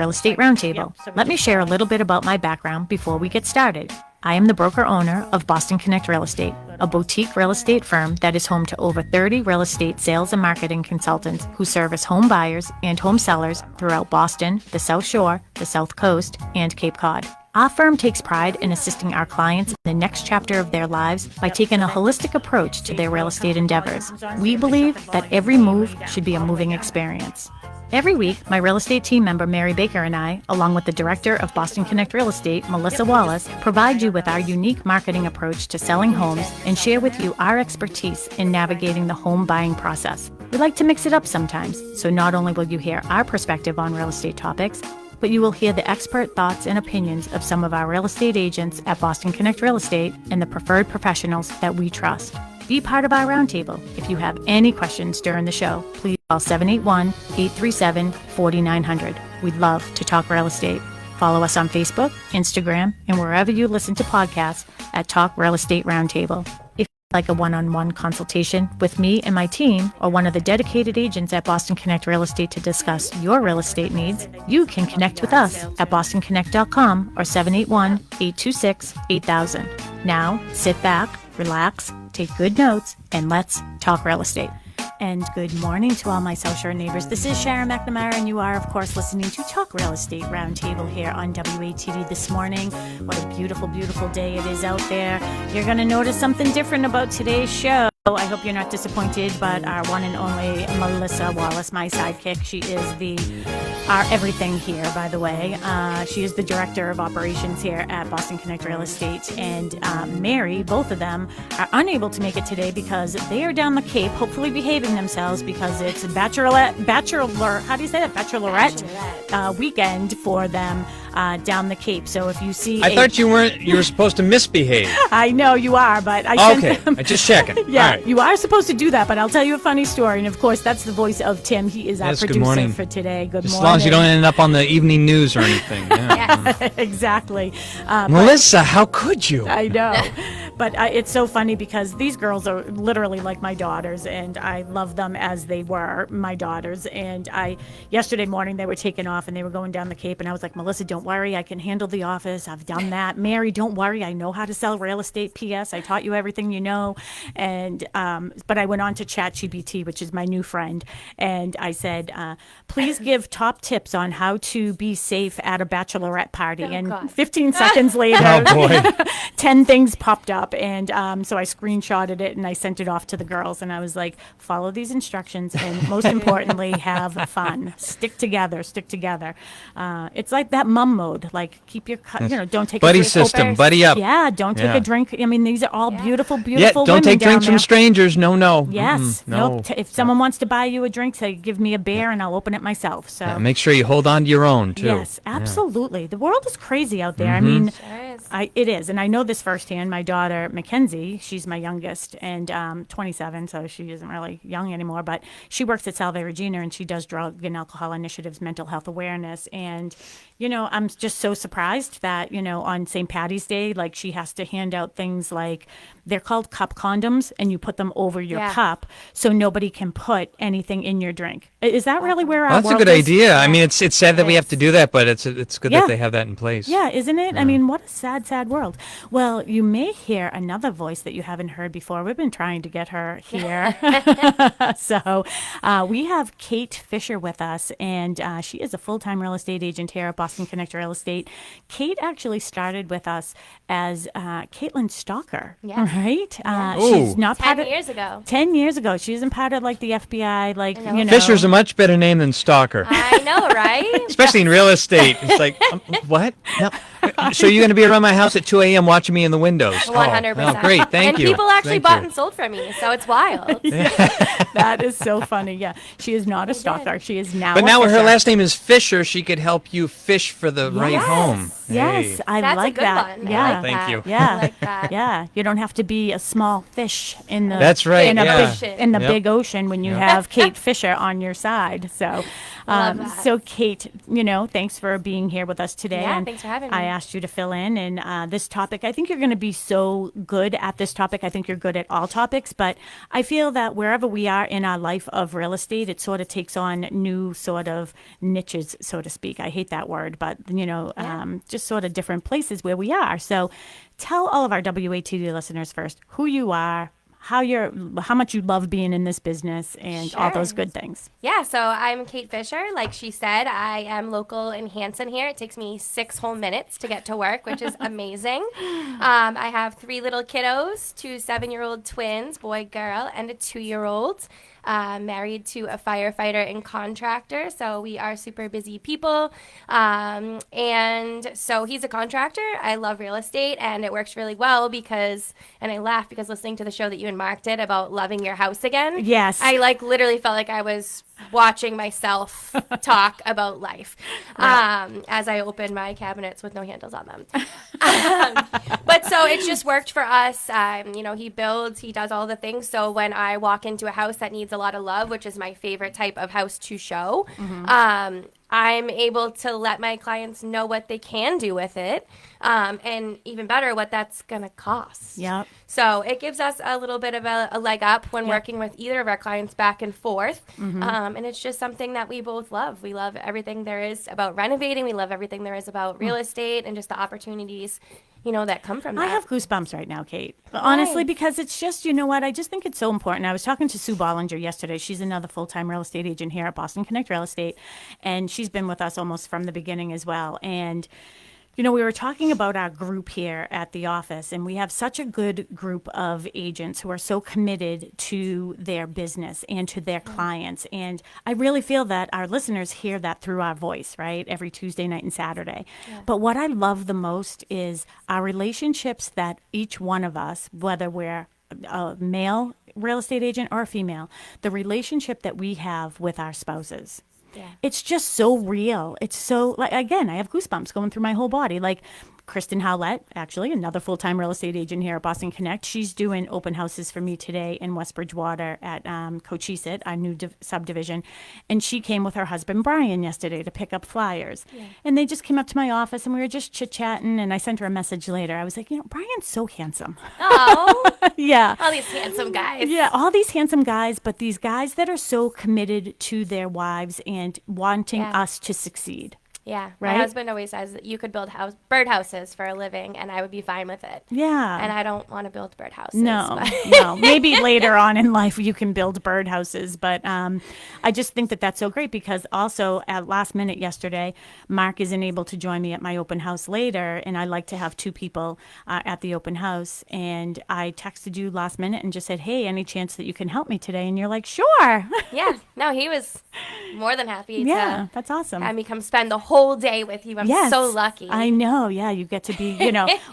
Real Estate Roundtable. Let me share a little bit about my background before we get started. I am the broker-owner of Boston Connect Real Estate, a boutique real estate firm that is home to over 30 real estate sales and marketing consultants who service home buyers and home sellers throughout Boston, the South Shore, the South Coast, and Cape Cod. Our firm takes pride in assisting our clients in the next chapter of their lives by taking a holistic approach to their real estate endeavors. We believe that every move should be a moving experience. Every week, my real estate team member Mary Baker and I, along with the director of Boston Connect Real Estate, Melissa Wallace, provide you with our unique marketing approach to selling homes and share with you our expertise in navigating the home buying process. We like to mix it up sometimes, so not only will you hear our perspective on real estate topics, but you will hear the expert thoughts and opinions of some of our real estate agents at Boston Connect Real Estate and the preferred professionals that we trust. Be part of our roundtable. If you have any questions during the show, please call 781-837-4900. We'd love to talk real estate. Follow us on Facebook, Instagram, and wherever you listen to podcasts at Talk Real Estate Roundtable. If you'd like a one-on-one consultation with me and my team or one of the dedicated agents at Boston Connect Real Estate to discuss your real estate needs, you can connect with us at bostonconnect.com or 781-826-8000. Now, sit back, relax, take good notes, and let's talk real estate. And good morning to all my South Shore neighbors. This is Sharon McNamara, and you are, of course, listening to Talk Real Estate Roundtable here on WATD this morning. What a beautiful, beautiful day it is out there. You're going to notice something different about today's show. I hope you're not disappointed, but our one and only Melissa Wallace, my sidekick, she is our everything here, by the way. She is the director of operations here at Boston Connect Real Estate, and Mary, both of them, are unable to make it today because they are down the Cape, hopefully behaving themselves because it's a bachelorette weekend for them down the Cape. So if you see, I thought you were supposed to misbehave. I know you are, but I okay. I'm just checking. Yeah, right. You are supposed to do that, but I'll tell you a funny story. And of course, that's the voice of Tim. He is our producer good morning. for today. Good Just morning. as long as you don't end up on the evening news or anything. Yeah. Yes. Exactly. Melissa, how could you? I know. But it's so funny because these girls are literally like my daughters, and I love them as they were my daughters. And yesterday morning they were taking off and they were going down the Cape, and I was like, Melissa, don't worry, I can handle the office. I've done that. Mary, don't worry, I know how to sell real estate. P.S. I taught you everything you know. And but I went on to ChatGPT, which is my new friend, and I said, please give top tips on how to be safe at a bachelorette party. And 15 seconds later, 10 things popped up. And so I screenshotted it and I sent it off to the girls, and I was like, follow these instructions, and most importantly, have fun. Stick together. It's like that mom mode, like keep your don't take buddy a drink. system, buddy up. Yeah, don't take a drink. I mean, these are all beautiful don't women take down drinks there. from strangers. No. Yes. No. Nope. If someone wants to buy you a drink, say, give me a beer and I'll open it myself. So make sure you hold on to your own too. Yes, absolutely. Yeah. The world is crazy out there. Mm-hmm. I mean, sure is. It is, and I know this firsthand. My daughter Mackenzie, she's my youngest, and 27, so she isn't really young anymore. But she works at Salve Regina, and she does drug and alcohol initiatives, mental health awareness, and I'm just so surprised that on St. Patty's Day, like she has to hand out things like they're called cup condoms, and you put them over your cup so nobody can put anything in your drink. Is that really where our That's world a good is? idea. I mean, it's sad that we have to do that, but it's good that they have that in place. Yeah, isn't it? I mean, what a sad world. Well, you may hear another voice that you haven't heard before. We've been trying to get her here. So we have Kate Fisher with us, and she is a full-time real estate agent here at Boston Connect Real Estate. Kate actually started with us as Caitlin's stalker, right? She's not 10 years ago. 10 years ago. She isn't part of like the FBI, like, Fisher's a much better name than stalker. I know, right? Especially in real estate. It's like, what? No. So you're going to be around my house at 2 a.m. watching me in the windows? 100%. Oh, great. Thank you. And people actually bought and sold from me, so it's wild. That is so funny. Yeah, she is not a stalker. She is now. But now her last name is Fisher, she could help you fish for the right home. Yes, Hey. I That's like a good that. one. Yeah, I like Thank that. you. Yeah, I like that. yeah. You don't have to be a small fish in the. That's right, In a yeah. big, in the Yep. big ocean when you have Kate Fisher on your side. So, Love that. so Kate, thanks for being here with us today. Yeah, And thanks for having me. I asked you to fill in, and this topic, I think you're going to be so good at this topic. I think you're good at all topics, but I feel that wherever we are in our life of real estate, it sort of takes on new sort of niches, so to speak. I hate that word, but just sort of different places where we are. So tell all of our WATD listeners first who you are, how much you love being in this business, and all those Sure. good things. Yeah, so I'm Kate Fisher. Like she said, I am local in Hanson here. It takes me 6 whole minutes to get to work, which is amazing. I have 3 little kiddos, 2 7-year-old twins, boy, girl, and a 2-year-old. Married to a firefighter and contractor, so we are super busy people. And so he's a contractor. I love real estate, and it works really well and I laugh because listening to the show that you and Mark did about loving your house again. Yes. I literally felt like I was watching myself talk about life as I open my cabinets with no handles on them. But so it's just worked for us. He builds, he does all the things. So when I walk into a house that needs a lot of love, which is my favorite type of house to show, I'm able to let my clients know what they can do with it, and even better, what that's going to cost. Yep. So it gives us a little bit of a leg up when working with either of our clients back and forth. And it's just something that we both love. We love everything there is about renovating. We love everything there is about real estate and just the opportunities, that come from that. I have goosebumps right now, Kate. Honestly, because it's just, I just think it's so important. I was talking to Sue Bollinger yesterday. She's another full-time real estate agent here at Boston Connect Real Estate, and she's been with us almost from the beginning as well. And we were talking about our group here at the office, and we have such a good group of agents who are so committed to their business and to their clients. And I really feel that our listeners hear that through our voice, right? Every Tuesday night and Saturday. Yeah. But what I love the most is our relationships that each one of us, whether we're a male real estate agent or a female, the relationship that we have with our spouses. Yeah. It's just so real. It's so, again, I have goosebumps going through my whole body. Like Kristen Howlett, actually, another full-time real estate agent here at Boston Connect. She's doing open houses for me today in West Bridgewater at Cochise, our new subdivision. And she came with her husband, Brian, yesterday to pick up flyers. Yeah. And they just came up to my office, and we were just chit-chatting, and I sent her a message later. I was like, Brian's so handsome. Oh. Yeah. All these handsome guys. Yeah, all these handsome guys, but these guys that are so committed to their wives and wanting us to succeed. Yeah, right? My husband always says that you could build birdhouses for a living, and I would be fine with it. Yeah. And I don't want to build birdhouses. No. Maybe later on in life you can build birdhouses, but I just think that that's so great because also at last minute yesterday, Mark isn't able to join me at my open house later, and I like to have 2 people at the open house, and I texted you last minute and just said, hey, any chance that you can help me today? And you're like, sure. Yeah. No, he was more than happy to that's awesome. Have me come spend the whole day with you. I'm so lucky. I know. Yeah, you get to be,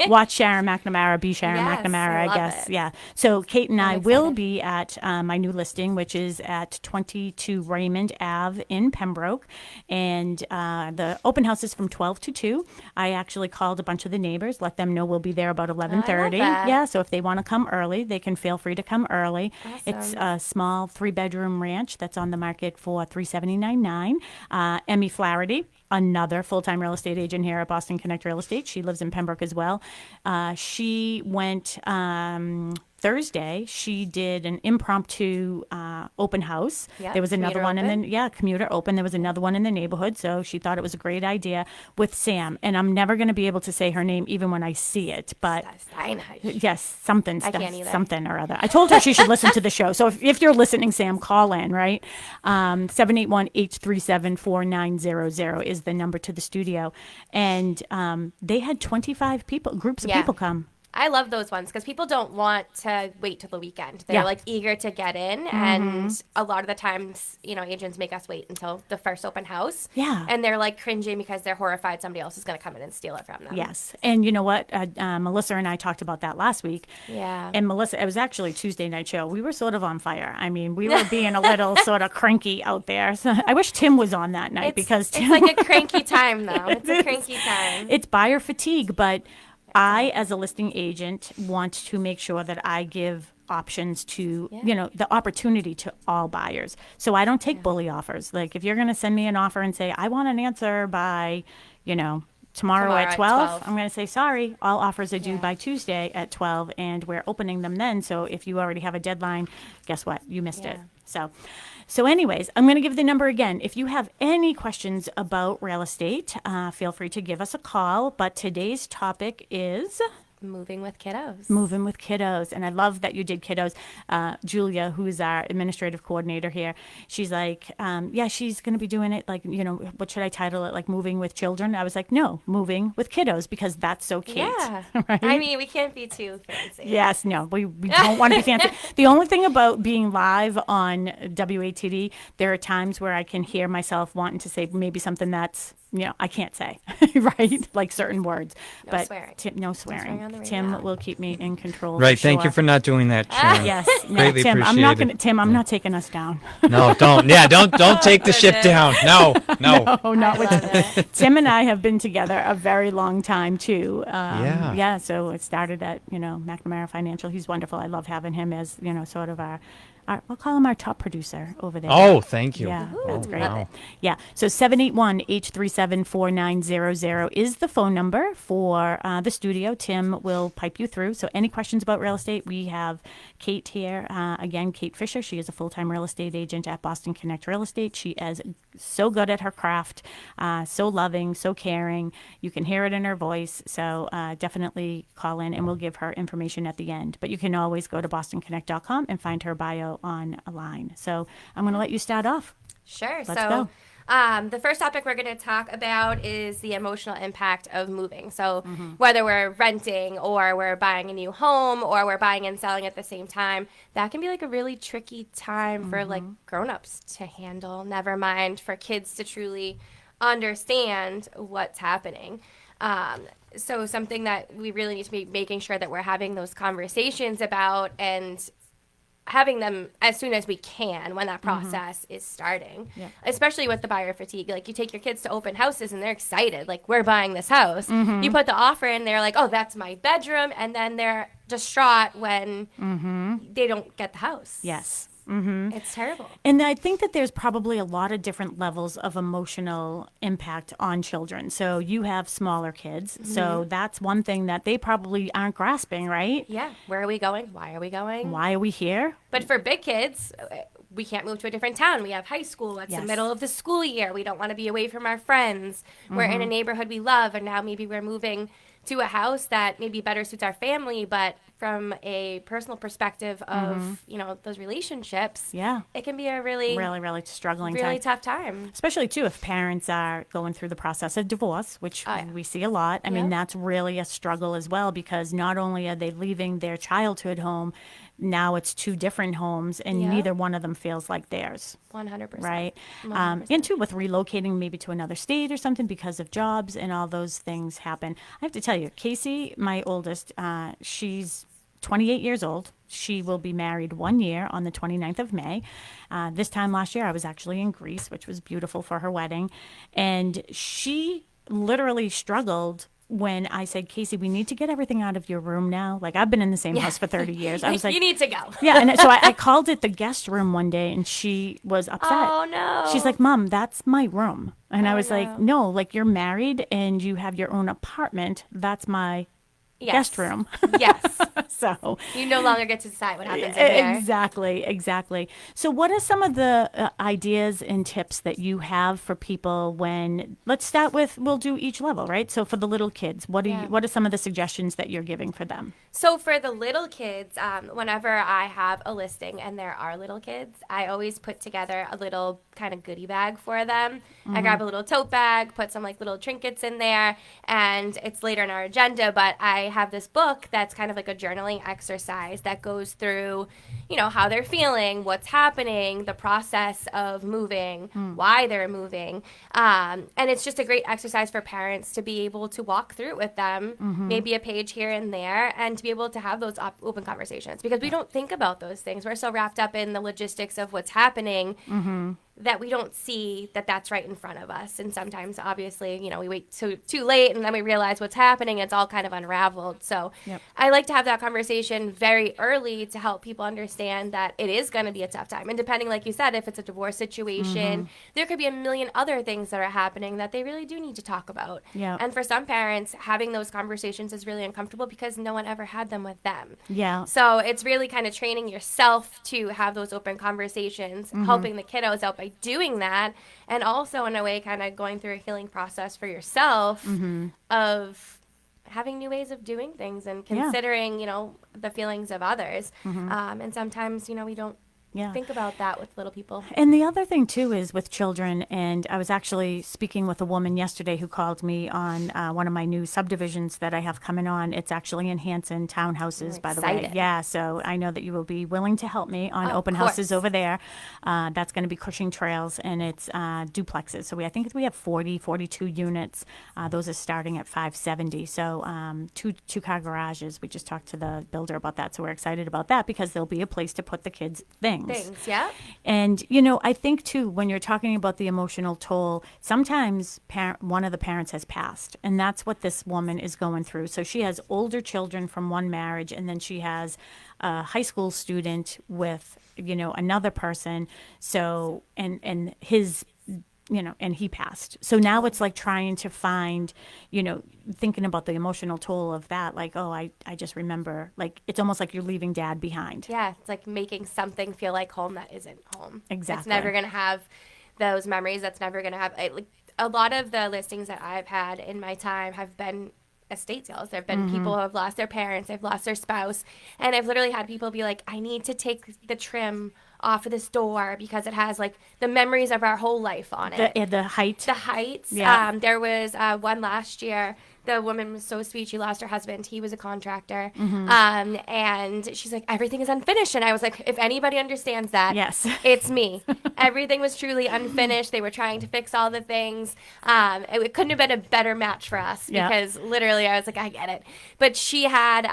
watch Sharon McNamara, be Sharon McNamara, I guess. It. Yeah. So Kate and I will be at my new listing, which is at 22 Raymond Ave in Pembroke. And the open house is from 12 to 2. I actually called a bunch of the neighbors, let them know we'll be there about 11:30. Yeah, so if they want to come early, they can feel free to come early. Awesome. It's a small 3-bedroom ranch that's on the market for $379,900. Emmy Flaherty, another full-time real estate agent here at Boston Connect Real Estate. She lives in Pembroke as well. She went Thursday. She did an impromptu open house. Yep, there was another one commuter open. There was another one in the neighborhood. So she thought it was a great idea with Sam. And I'm never going to be able to say her name even when I see it. But yes, something or other. I told her she should listen to the show. So if you're listening, Sam, call in, right? 781-837-4900 is the number to the studio. And they had 25 groups of people come. I love those ones because people don't want to wait till the weekend. They're eager to get in. Mm-hmm. And a lot of the times, agents make us wait until the first open house. Yeah. And they're cringing because they're horrified somebody else is going to come in and steal it from them. Yes. And you know what? Melissa and I talked about that last week. Yeah. And Melissa, it was actually Tuesday night show. We were sort of on fire. I mean, we were being a little sort of cranky out there. So I wish Tim was on that night because Tim, it's like a cranky time though. It's a cranky time. It's buyer fatigue, but I, as a listing agent, want to make sure that I give options to, the opportunity to all buyers. So I don't take bully offers. Like if you're going to send me an offer and say, I want an answer by, tomorrow at 12, I'm going to say, sorry, all offers are due by Tuesday at 12 and we're opening them then. So if you already have a deadline, guess what? You missed it. So anyways, I'm going to give the number again. If you have any questions about real estate, feel free to give us a call. But today's topic is Moving with kiddos. moving with kiddos. And I love that you did kiddos. Julia, who's our administrative coordinator here, she's like, she's going to be doing it like, what should I title it? Like moving with children? I was like, no, moving with kiddos, because that's so cute. Yeah. Right? I mean, we can't be too fancy. Yes, no, we don't want to be fancy. The only thing about being live on WATD, there are times where I can hear myself wanting to say maybe something that's, I can't say, right? Like certain words. No swearing. No swearing. on the radio. Tim will keep me in control. Right. For Thank sure. you for not doing that, Sharon. Yes. No, Greatly Tim, I'm not going to. appreciated. Tim, I'm not taking us down. No, don't. Yeah, don't take the ship down. No. Oh, not I with love it. Tim and I have been together a very long time too. Yeah. Yeah. So it started at McNamara Financial. He's wonderful. I love having him as sort of our we'll call him our top producer over there. Oh, thank you. Yeah, Oh, that's great. wow. Yeah, so 781-837-4900 is the phone number for the studio. Tim will pipe you through. So any questions about real estate, we have Kate here. Again, Kate Fisher. She is a full-time real estate agent at Boston Connect Real Estate. She is so good at her craft, so loving, so caring. You can hear it in her voice. So definitely call in and we'll give her information at the end. But you can always go to bostonconnect.com and find her bio online. So I'm going to let you start off. Sure. Let's go. The first topic we're going to talk about is the emotional impact of moving. So whether we're renting or we're buying a new home or we're buying and selling at the same time, that can be like a really tricky time for like grown-ups to handle, never mind for kids to truly understand what's happening. So something that we really need to be making sure that we're having those conversations about and having them as soon as we can when that process is starting, especially with the buyer fatigue. Like you take your kids to open houses and they're excited, like we're buying this house. You put the offer in, they're like, oh, that's my bedroom. And then they're distraught when they don't get the house. Yes. It's terrible. And I think that there's probably a lot of different levels of emotional impact on children. So you have smaller kids. So that's one thing that they probably aren't grasping, right? Yeah. Where are we going? Why are we going? Why are we here? But for big kids, we can't move to a different town. We have high school. It's the middle of the school year. We don't want to be away from our friends. We're in a neighborhood we love, and now maybe we're moving to a house that maybe better suits our family, but from a personal perspective of, those relationships, it can be a really struggling really time. tough time. Especially, too, if parents are going through the process of divorce, which we see a lot. I mean, that's really a struggle as well, because not only are they leaving their childhood home, now it's two different homes, and neither one of them feels like theirs. 100%. Right? 100%. And, too, with relocating maybe to another state or something because of jobs and all those things happen. I have to tell you, Casey, my oldest, she's 28 years old. She will be married 1 year on the 29th of May. This time last year, I was actually in Greece, which was beautiful for her wedding. And she literally struggled when I said, Casey, we need to get everything out of your room now. Like, I've been in the same house for 30 years. I was like, you need to go. Yeah. And so I called it the guest room one day, and she was upset. Oh, no. She's like, Mom, that's my room. And I was like, no, like, you're married and you have your own apartment. That's my guest room. Yes. So you no longer get to decide what happens in there. Exactly. So what are some of the ideas and tips that you have for people when, let's start with, we'll do each level, right? So for the little kids, what are some of the suggestions that you're giving for them? So for the little kids, whenever I have a listing and there are little kids, I always put together a little kind of goodie bag for them. I grab a little tote bag, put some like little trinkets in there, and it's later in our agenda, but I have this book that's kind of like a journaling exercise that goes through, how they're feeling, what's happening, the process of moving, why they're moving. And it's just a great exercise for parents to be able to walk through it with them, maybe a page here and there, and to be able to have those open conversations, because we don't think about those things. We're so wrapped up in the logistics of what's happening that we don't see that that's right in front of us. And sometimes, obviously, we wait too late, and then we realize what's happening. It's all kind of unraveled. So I like to have that conversation very early to help people understand that it is going to be a tough time. And depending, like you said, if it's a divorce situation, there could be a million other things that are happening that they really do need to talk about. Yeah. And for some parents, having those conversations is really uncomfortable because no one ever had them with them. Yeah. So it's really kind of training yourself to have those open conversations, helping the kiddos out by doing that, and also in a way kind of going through a healing process for yourself of having new ways of doing things and considering, the feelings of others. And sometimes, we don't think about that with little people. And the other thing, too, is with children, and I was actually speaking with a woman yesterday who called me on one of my new subdivisions that I have coming on. It's actually in Hanson, townhouses, by the way. Yeah, so I know that you will be willing to help me on open houses over there. That's going to be Cushing Trails, and it's duplexes. So I think we have 42 units. Those are starting at $570. So two-car garages. We just talked to the builder about that, so we're excited about that because there'll be a place to put the kids' things. Yeah. And, I think, too, when you're talking about the emotional toll, sometimes one of the parents has passed, and that's what this woman is going through. So she has older children from one marriage, and then she has a high school student with, another person. So, and his and he passed. So now it's like trying to find, thinking about the emotional toll of that. Like, oh, I just remember, like, it's almost like you're leaving dad behind. Yeah, it's like making something feel like home that isn't home. Exactly. It's never going to have those memories. That's never going to have, like, a lot of the listings that I've had in my time have been estate sales. There have been people who have lost their parents, they've lost their spouse, and I've literally had people be like, I need to take the trim off of this door because it has like the memories of our whole life on it. The height. The heights. Yeah. There was one last year. The woman was so sweet. She lost her husband. He was a contractor. And she's like, everything is unfinished. And I was like, if anybody understands that, yes, it's me. Everything was truly unfinished. They were trying to fix all the things. It couldn't have been a better match for us because literally I was like, I get it. But she had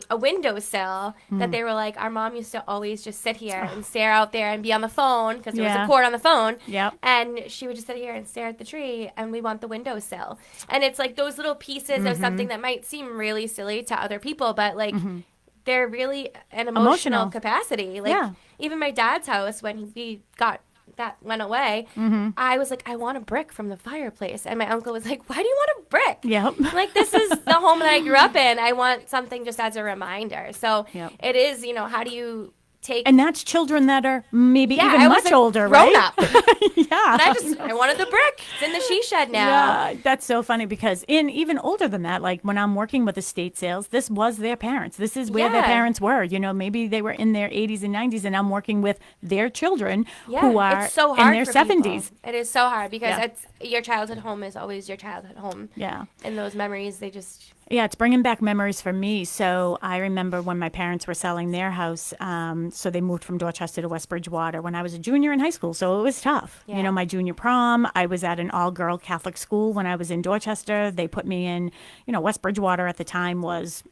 a windowsill that they were like, our mom used to always just sit here and stare out there and be on the phone because there was a cord on the phone. Yep. And she would just sit here and stare at the tree, and we want the windowsill. And it's like those little pieces of something that might seem really silly to other people, but like they're really an emotional capacity. Like even my dad's house, when we got that went away, I was like, I want a brick from the fireplace. And my uncle was like, why do you want a brick? Yep. Like, this is the home that I grew up in. I want something just as a reminder. So it is, how do you take... And that's children that are maybe even I much was older, grown right? up. Yeah. And I wanted the brick. It's in the she shed now. Yeah, that's so funny because even older than that, like when I'm working with estate sales, this was their parents. This is where their parents were. Maybe they were in their 80s and 90s, and I'm working with their children who are it's so hard in their for 70s. People. It is so hard because it's your childhood home is always your childhood home. Yeah. And those memories, they just... Yeah, it's bringing back memories for me. So I remember when my parents were selling their house, so they moved from Dorchester to West Bridgewater when I was a junior in high school. So it was tough. Yeah. My junior prom, I was at an all-girl Catholic school when I was in Dorchester. They put me in, West Bridgewater at the time was,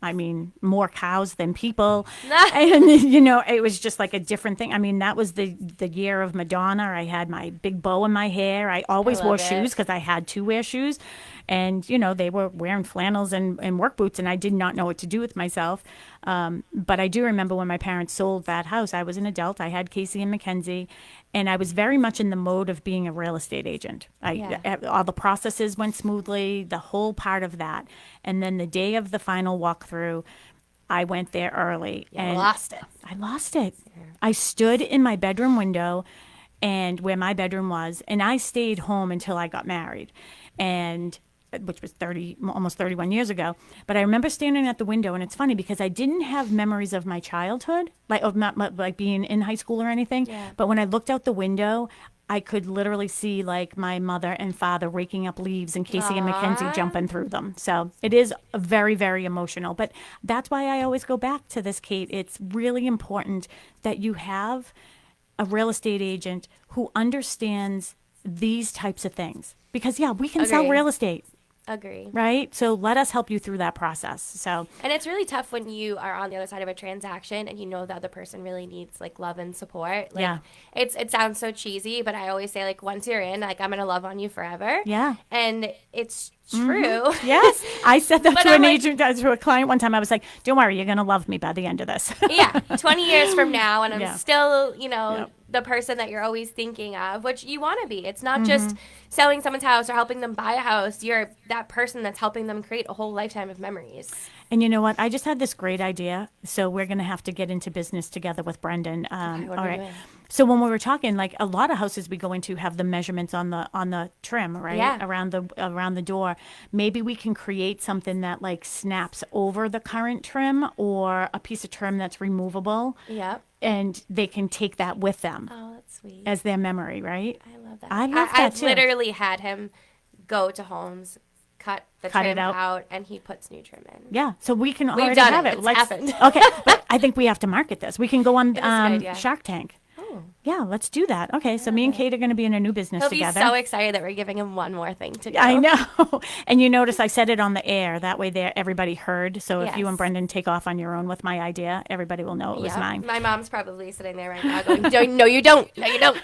more cows than people. And, it was just like a different thing. I mean, that was the year of Madonna. I had my big bow in my hair. I always wore shoes because I had to wear shoes. And, they were wearing flannels and work boots, and I did not know what to do with myself. But I do remember when my parents sold that house, I was an adult. I had Casey and Mackenzie, and I was very much in the mode of being a real estate agent. All the processes went smoothly, the whole part of that. And then the day of the final walkthrough, I went there early. And lost it. I lost it. Yeah. I stood in my bedroom window and where my bedroom was, and I stayed home until I got married. And which was almost 31 years ago. But I remember standing at the window, and it's funny because I didn't have memories of my childhood, like of not like being in high school or anything. Yeah. But when I looked out the window, I could literally see like my mother and father raking up leaves and Casey and Mackenzie jumping through them. So it is very, very emotional. But that's why I always go back to this, Kate. It's really important that you have a real estate agent who understands these types of things. Because, yeah, we can sell Agree. real estate. Agree. Right? So let us help you through that process. So, And it's really tough when you are on the other side of a transaction and you know the other person really needs like love and support. Like, Yeah. it sounds so cheesy, but I always say like once you're in, like I'm gonna love on you forever. yeah. And it's true. Yes. I said that But to I'm an like- agent, to a client one time. I was like, don't worry, you're going to love me by the end of this. Yeah, 20 years from now, and I'm Yeah. still, Yep. the person that you're always thinking of, which you want to be. It's not Mm-hmm. just selling someone's house or helping them buy a house. You're that person that's helping them create a whole lifetime of memories. And you know what? I just had this great idea. So we're going to have to get into business together with Brendan. what all are we right. doing? So when we were talking, like a lot of houses we go into have the measurements on the trim, right? Yeah. Around the door. Maybe we can create something that like snaps over the current trim or a piece of trim that's removable, Yep. and they can take that with them Oh, that's sweet. as their memory, right? I love that. I love that I've too. literally had him go to homes, cut the Cut trim it out. out, and he puts new trim in. Yeah, so we can We've already done have it. it. It's happened. Okay, but I think we have to market this. We can go on is a good idea. Shark Tank. Oh. Yeah, let's do that. Okay, so me and Kate are going to be in a new business He'll together. be so excited that we're giving him one more thing to do. I know. And you notice I said it on the air. That way there everybody heard. So if you Yes. and Brendan take off on your own with my idea, everybody will know it was Yep. mine. My mom's probably sitting there right now going, no, you don't. No, you don't.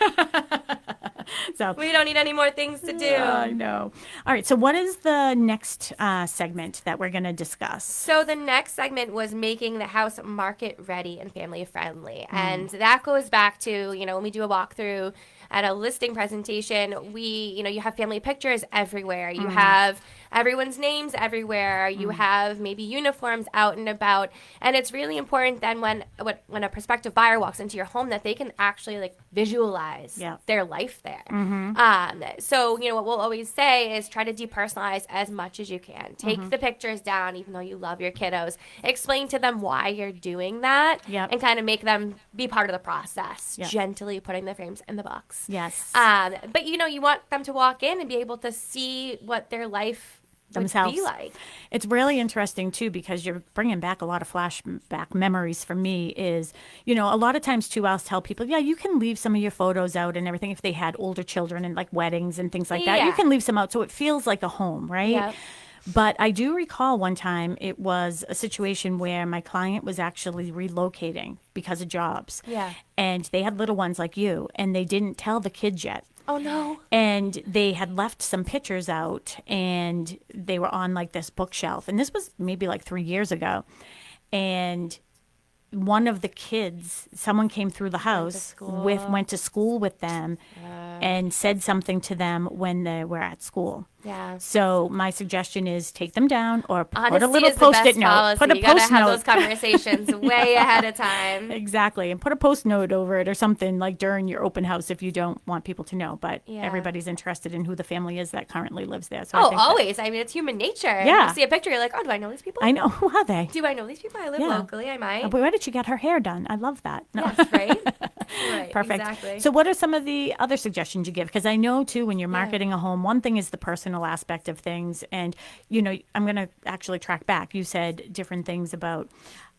So We don't need any more things to do. I know. All right, so what is the next segment that we're going to discuss? So the next segment was making the house market ready and family friendly. Mm. And that goes back to, when we do a walkthrough at a listing presentation, you have family pictures everywhere. Mm. You have everyone's names everywhere. You have maybe uniforms out and about. And it's really important then when a prospective buyer walks into your home that they can actually like visualize Yeah. their life there. Mm-hmm. So, what we'll always say is try to depersonalize as much as you can. Take Mm-hmm. the pictures down, even though you love your kiddos. Explain to them why you're doing that Yep. and kind of make them be part of the process, Yep. gently putting the frames in the box. Yes. But, you want them to walk in and be able to see what their life Themselves. would be like. It's really interesting too because you're bringing back a lot of flashback memories for me. Is a lot of times too I'll tell people, yeah, you can leave some of your photos out and everything if they had older children and like weddings and things like that. You Yeah. can leave some out so it feels like a home, right? Yep. But I do recall one time it was a situation where my client was actually relocating because of jobs. Yeah. And they had little ones like you, and they didn't tell the kids yet. Oh, no. And they had left some pictures out and they were on like this bookshelf. And this was maybe like 3 years ago. And one of the kids, someone came through the house went to school with them and said something to them when they were at school. Yeah. So my suggestion is take them down or put Honesty a little is the best post-it note. policy. Put a You gotta post have note. those conversations way ahead of time. Exactly. And put a post note over it or something like during your open house if you don't want people to know. But Yeah. everybody's interested in who the family is that currently lives there. So I Oh, think that- always. I mean, it's human nature. Yeah. You see a picture, you're like, oh, do I know these people? I know. Who are they? Do I know these people? I live Yeah. locally. I might. Where did she get her hair done? I love that. No. Yes, right? Right. Perfect. Exactly. So what are some of the other suggestions you give? Because I know too, when you're marketing a home, one thing is the personal aspect of things. And, I'm going to actually track back. You said different things about,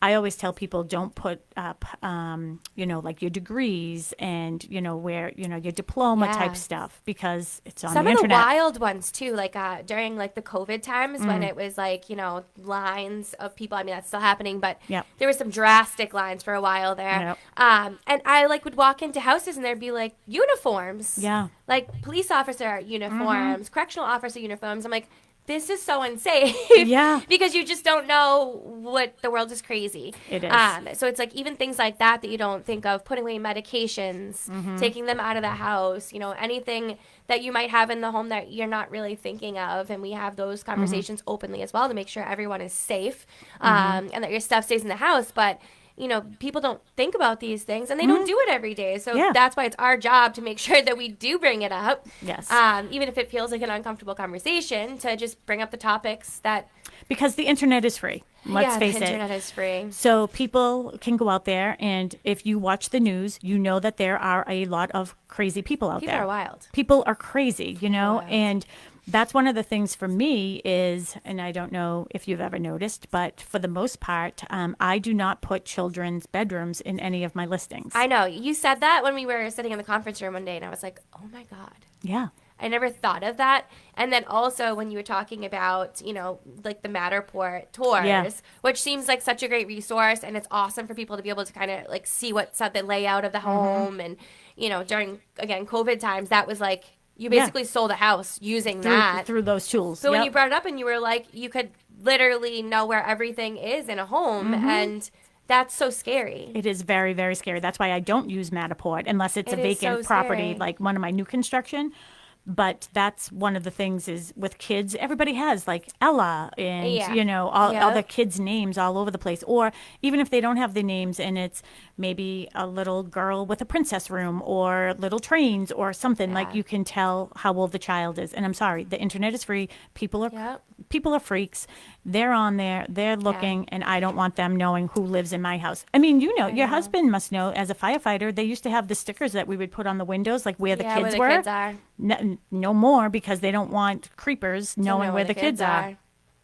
I always tell people don't put up, like your degrees and, where, your diploma Yeah. type stuff because it's on Some the of the internet. wild ones too, like during like the COVID times Mm. when it was like, lines of people. I mean, that's still happening, but Yep. there were some drastic lines for a while there. Yep. And I would walk into houses and there'd be like uniforms. Yeah. Like police officer uniforms, correctional officer uniforms. I'm like, this is so unsafe. Yeah. Because you just don't know what the world is crazy. It is. So it's like even things like that you don't think of, putting away medications, taking them out of the house, anything that you might have in the home that you're not really thinking of. And we have those conversations openly as well to make sure everyone is safe and that your stuff stays in the house. But people don't think about these things and they don't do it every day. So Yeah. that's why it's our job to make sure that we do bring it up. Yes. Even if it feels like an uncomfortable conversation, to just bring up the topics that Because the internet is free. Let's face the it. internet is free. So people can go out there, and if you watch the news, you know that there are a lot of crazy people out People there. are wild. People are crazy, Wild. and that's one of the things for me is, and I don't know if you've ever noticed, but for the most part, I do not put children's bedrooms in any of my listings. I know. You said that when we were sitting in the conference room one day, and I was like, oh my God. Yeah. I never thought of that. And then also when you were talking about, like the Matterport tours, Yeah. which seems like such a great resource, and it's awesome for people to be able to kind of like see what's the layout of the home. And, during, again, COVID times, that was like, you Yeah. basically sold a house using that. Through those tools. So when Yep. you brought it up and you were like, you could literally know where everything is in a home, and that's so scary. It is very, very scary. That's why I don't use Matterport unless it's It a is vacant so property, scary. like one of my new construction. But that's one of the things is with kids, everybody has like Ella and, Yeah. all Yep. other kids' names all over the place. Or even if they don't have the names and it's maybe a little girl with a princess room or little trains or something, like Yeah. you can tell how old the child is. And I'm sorry, the internet is free. People are Yep. people are freaks. They're on there, they're looking, and I don't want them knowing who lives in my house. I mean, your husband must know as a firefighter, they used to have the stickers that we would put on the windows, like where the Yeah, kids where the were. kids are. No more because they don't want creepers knowing know where the kids are.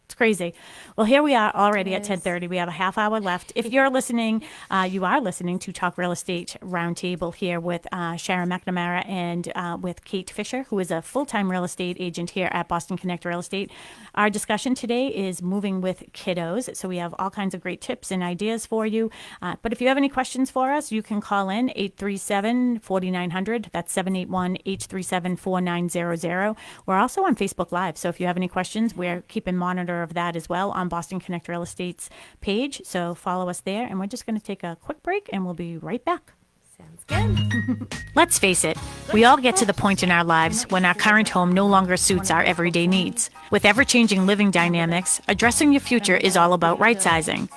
It's crazy. Well, here we are already at 10:30. We have a half hour left. If you're listening, you are listening to Talk Real Estate Roundtable here with Sharon McNamara and with Kate Fisher, who is a full-time real estate agent here at Boston Connect Real Estate. Our discussion today is moving with kiddos. So we have all kinds of great tips and ideas for you. But if you have any questions for us, you can call in 837-4900. That's 781-837-4900. We're also on Facebook Live. So if you have any questions, we're keeping monitor of that as well on Boston Connect Real Estate's page. So follow us there. And we're just going to take a quick break and we'll be right back. Sounds good. Let's face it, we all get to the point in our lives when our current home no longer suits our everyday needs. With ever-changing living dynamics, addressing your future is all about right-sizing.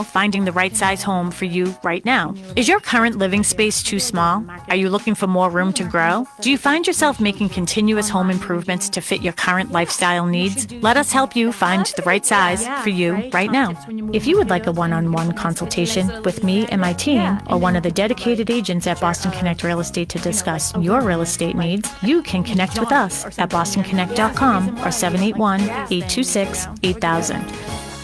Finding the right size home for you right now. Is your current living space too small? Are you looking for more room to grow? Do you find yourself making continuous home improvements to fit your current lifestyle needs? Let us help you find the right size for you right now. If you would like a one-on-one consultation with me and my team, or one of the dedicated agents at Boston Connect Real Estate to discuss your real estate needs, you can connect with us at bostonconnect.com or 781-826-8000.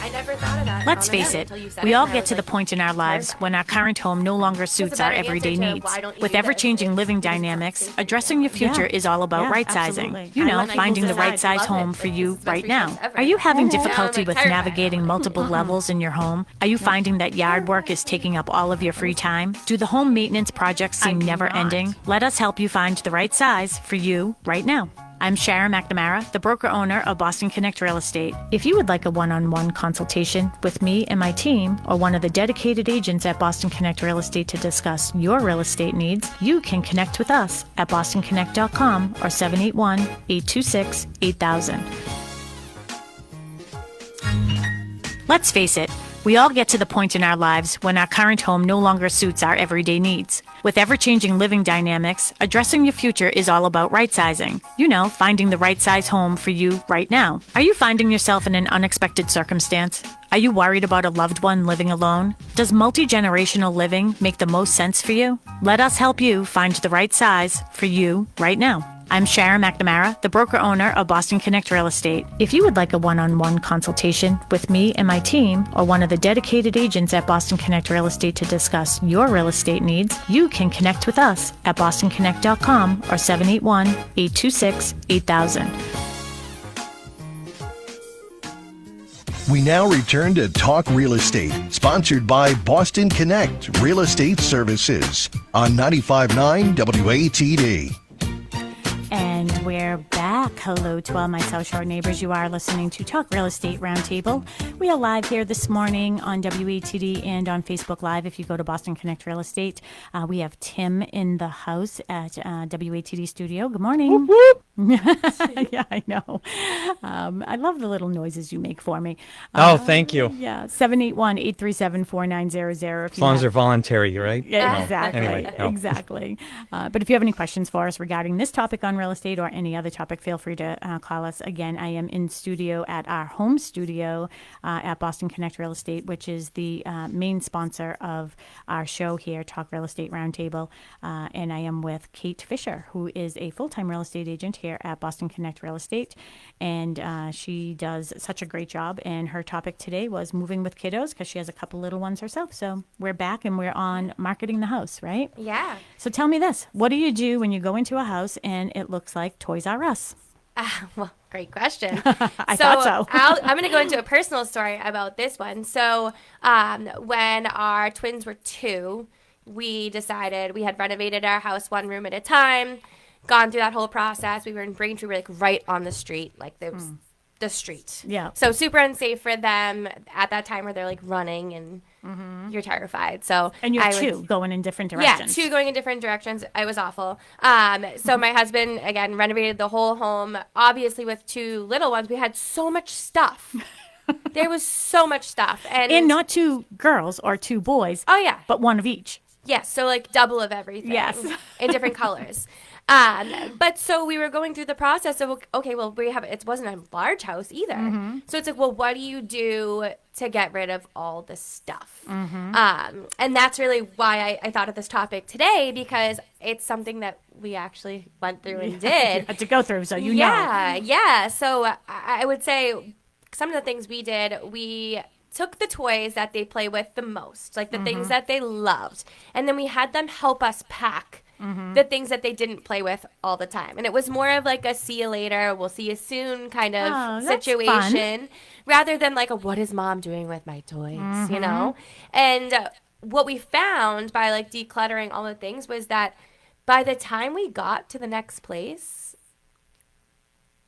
I never thought of that. Let's on the face air it, until you said we it, all and I get was to the like, point in our lives when our current home no longer suits our better everyday answer to needs. why don't you With do this? ever-changing living It's just dynamics, basic addressing your future is all about Yeah, right-sizing. absolutely. I want Finding the people to right size love it. home for Like, you this is the best right now. resource ever. Are you having Yeah. difficulty I'm, like, with terrified. navigating multiple levels in your home? Are you finding that yard work is taking up all of your free time? Do the home maintenance projects seem never-ending? Let us help you find the right size for you right now. I'm Sharon McNamara, the broker-owner of Boston Connect Real Estate. If you would like a one-on-one consultation with me and my team, or one of the dedicated agents at Boston Connect Real Estate to discuss your real estate needs, you can connect with us at bostonconnect.com or 781-826-8000. Let's face it, we all get to the point in our lives when our current home no longer suits our everyday needs. With ever-changing living dynamics, addressing your future is all about right-sizing. Finding the right size home for you right now. Are you finding yourself in an unexpected circumstance? Are you worried about a loved one living alone? Does multi-generational living make the most sense for you? Let us help you find the right size for you right now. I'm Sharon McNamara, the broker-owner of Boston Connect Real Estate. If you would like a one-on-one consultation with me and my team, or one of the dedicated agents at Boston Connect Real Estate to discuss your real estate needs, you can connect with us at bostonconnect.com or 781-826-8000. We now return to Talk Real Estate, sponsored by Boston Connect Real Estate Services on 95.9 WATD. And we're back. Hello to all my South Shore neighbors. You are listening to Talk Real Estate Roundtable. We are live here this morning on WATD and on Facebook Live. If you go to Boston Connect Real Estate, we have Tim in the house at WATD Studio. Good morning. Whoop. Yeah, I know. I love the little noises you make for me. Oh, thank you. Yeah, 781-837-4900 if As you long as have. they're voluntary, right? Yeah, No. exactly. Anyway, no. Exactly. But if you have any questions for us regarding this topic on real estate or any other topic, feel free to call us. Again, I am in studio at our home studio at Boston Connect Real Estate, which is the main sponsor of our show here, Talk Real Estate Roundtable. And I am with Kate Fisher, who is a full-time real estate agent here at Boston Connect Real Estate. And she does such a great job. And her topic today was moving with kiddos because she has a couple little ones herself. So we're back and we're on marketing the house, right? Yeah. So tell me this. What do you do when you go into a house and it looks like Toys R Us? Well, great question. I thought so. I'm going to go into a personal story about this one. So when our twins were 2, we decided we had renovated our house one room at a time, gone through that whole process. We were in Braintree, we were like right on the street, like there was the street. Yeah. So super unsafe for them at that time where they're like running and you're terrified. So And you're two going in different yeah, directions. 2 going in different directions. It was awful. So my husband, again, renovated the whole home. Obviously, with 2 little ones, we had so much stuff. There was so much stuff. And not 2 girls or 2 boys. Oh, yeah. But one of each. Yes, so like double of everything. Yes. In different colors. But so we were going through the process of, okay, well, it wasn't a large house either. So it's like, well, what do you do to get rid of all the stuff? And that's really why I thought of this topic today, because it's something that we actually went through and did. Had to go through, so you know. Yeah. So I would say some of the things we did, we took the toys that they play with the most, like the things that they loved, and then we had them help us pack the things that they didn't play with all the time. And it was more of like a see you later, we'll see you soon kind of situation, rather than like a what is mom doing with my toys, you know? And what we found by like decluttering all the things was that by the time we got to the next place,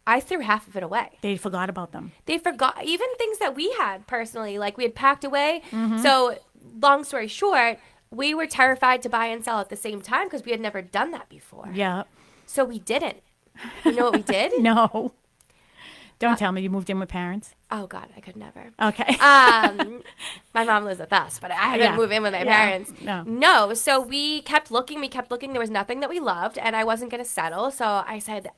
I threw half of it away. They forgot about them. They forgot even things that we had personally, like we had packed away. So long story short, we were terrified to buy and sell at the same time because we had never done that before. Yeah. So we didn't. You know what we did? No. Don't tell me you moved in with parents. Oh God, I could never. Okay. My mom lives with us, but I couldn't move in with my parents. No. So we kept looking. There was nothing that we loved, and I wasn't going to settle. So I said,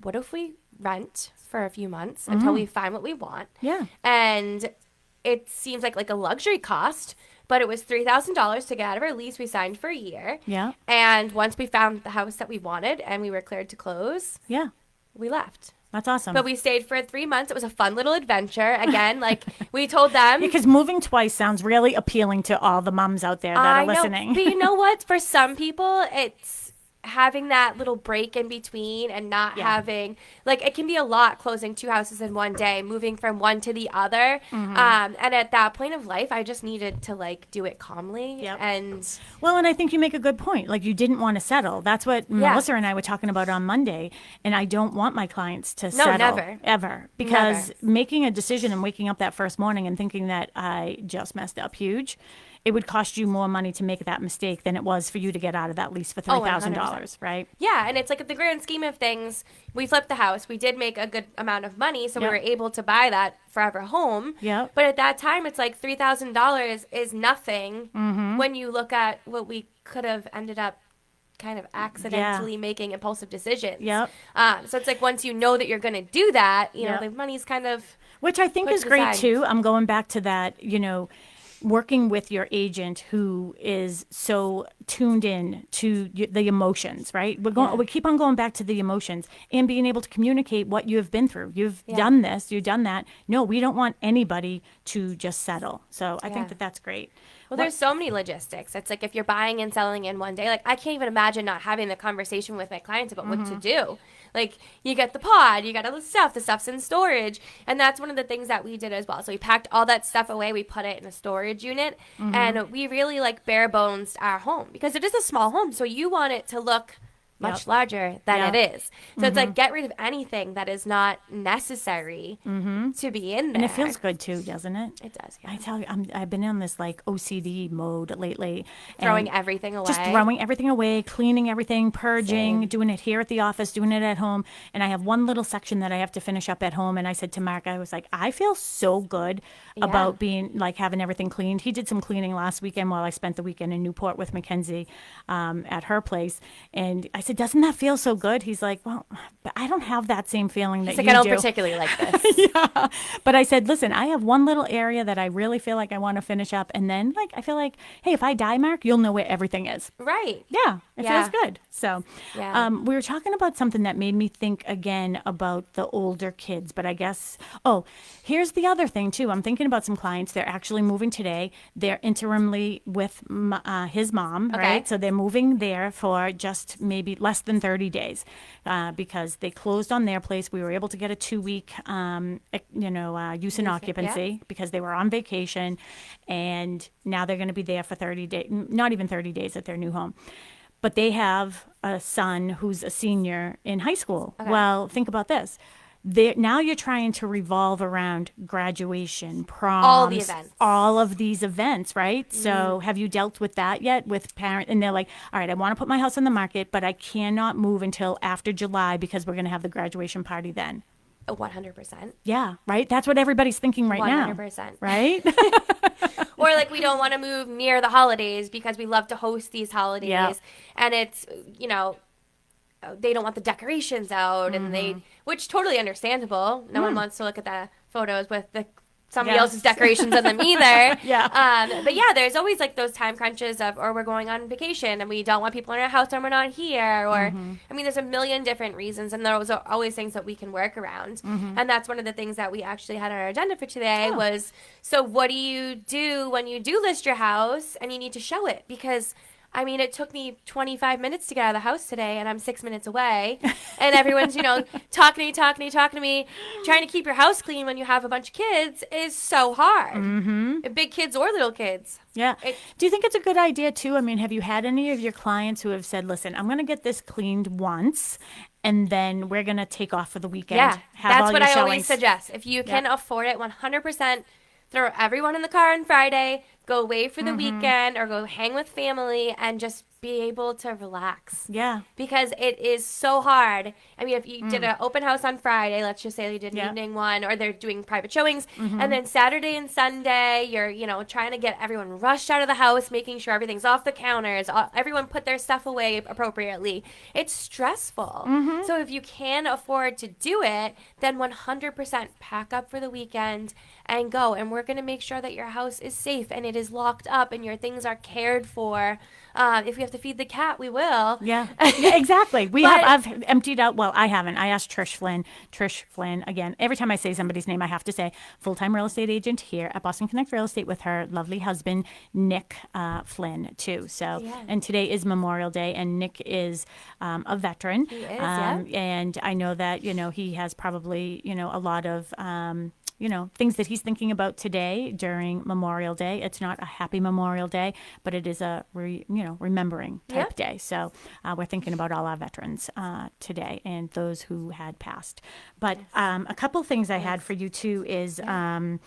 what if we rent for a few months until we find what we want? Yeah. And it seems like a luxury cost, but it was $3,000 to get out of our lease. We signed for a year. Yeah. And once we found the house that we wanted and we were cleared to close, Yeah. we left. That's awesome. But we stayed for 3 months. It was a fun little adventure. Again, like we told them. Because moving twice sounds really appealing to all the moms out there that are listening. But you know what? For some people, it's having that little break in between and not having, like, it can be a lot closing 2 houses in one day, moving from one to the other. And at that point of life, I just needed to, like, do it calmly. Yep. And Well, and I think you make a good point. Like, you didn't want to settle. That's what Melissa and I were talking about on Monday. And I don't want my clients to settle. never. Ever. Because making a decision and waking up that first morning and thinking that I just messed up huge, it would cost you more money to make that mistake than it was for you to get out of that lease for $3,000, right? yeah, and it's like, at the grand scheme of things, we flipped the house. We did make a good amount of money, so we Yep. were able to buy that forever home. Yep. But at that time, it's like $3,000 is nothing when you look at what we could have ended up kind of accidentally making impulsive decisions. Yep. So it's like, once you know that you're going to do that, you know, Yep. the money's kind of Which I think put is to the great side. too. I'm going back to that, working with your agent who is so tuned in to the emotions, right? We keep on going back to the emotions and being able to communicate what you have been through. You've done this, you've done that. No, we don't want anybody to just settle. So I think that that's great. Well, there's so many logistics. It's like if you're buying and selling in one day, like I can't even imagine not having the conversation with my clients about what to do. Like you get the pod, you got all the stuff's in storage. And that's one of the things that we did as well. So we packed all that stuff away, we put it in a storage unit, and we really like bare bones our home because it is a small home. So you want it to look much larger than Yeah. it is. So it's like, get rid of anything that is not necessary to be in there. And it feels good too, doesn't it? It does, yeah. I tell you, I've been in this like OCD mode lately. Throwing and everything away. Just throwing everything away, cleaning everything, purging, doing it here at the office, doing it at home. And I have one little section that I have to finish up at home. And I said to Mark, I was like, I feel so good about being like having everything cleaned. He did some cleaning last weekend while I spent the weekend in Newport with Mackenzie at her place. And I said, doesn't that feel so good? He's like, well, but I don't have that same feeling that It's like, you I don't do. particularly like this. Yeah. But I said, listen, I have one little area that I really feel like I want to finish up. And then like, I feel like, hey, if I die, Mark, you'll know where everything is. Right. Yeah. It feels good. So we were talking about something that made me think again about the older kids, but I guess, here's the other thing too. I'm thinking about some clients. They're actually moving today. They're interimly with his mom, right? So they're moving there for just maybe less than 30 days because they closed on their place. We were able to get a 2-week, use and occupancy because they were on vacation, and now they're going to be there for 30 days, not even 30 days at their new home. But they have a son who's a senior in high school. Well, think about this. Now you're trying to revolve around graduation, proms, All the events. all of these events, right? So have you dealt with that yet with parents? And they're like, all right, I want to put my house on the market, but I cannot move until after July because we're going to have the graduation party then. 100%. Yeah, right? That's what everybody's thinking right now. 100%. Right? Or like, we don't want to move near the holidays because we love to host these holidays. Yeah. And it's, they don't want the decorations out, and which totally understandable. No one wants to look at the photos with somebody else's decorations on them either. But yeah, there's always like those time crunches or we're going on vacation and we don't want people in our house and we're not here, or I mean, there's a million different reasons, and those are always things that we can work around. And that's one of the things that we actually had on our agenda for today was, so what do you do when you do list your house and you need to show it? Because I mean, it took me 25 minutes to get out of the house today, and I'm 6 minutes away. And everyone's, talking to me. Trying to keep your house clean when you have a bunch of kids is so hard. Big kids or little kids. Yeah. Do you think it's a good idea, too? I mean, have you had any of your clients who have said, listen, I'm going to get this cleaned once, and then we're going to take off for the weekend? Yeah, that's what I showings. always suggest. If you can afford it, 100%, throw everyone in the car on Friday, go away for the weekend, or go hang with family and just be able to relax. Yeah. Because it is so hard. I mean, if you did an open house on Friday, let's just say you did an evening one, or they're doing private showings, and then Saturday and Sunday, you're, trying to get everyone rushed out of the house, making sure everything's off the counters, everyone put their stuff away appropriately. It's stressful. So if you can afford to do it, then 100% pack up for the weekend and go. And we're going to make sure that your house is safe and it is locked up and your things are cared for. If we have to feed the cat, we will. Yeah, exactly. I've emptied out. Well, I haven't. I asked Trish Flynn, again, every time I say somebody's name, I have to say full-time real estate agent here at Boston Connect Real Estate with her lovely husband, Nick Flynn, too. So, and today is Memorial Day, and Nick is a veteran. He is, And I know that, he has probably, a lot of things that he's thinking about today during Memorial Day. It's not a happy Memorial Day, but it is a, remembering type day. So we're thinking about all our veterans today and those who had passed. But a couple things I had for you, too, is I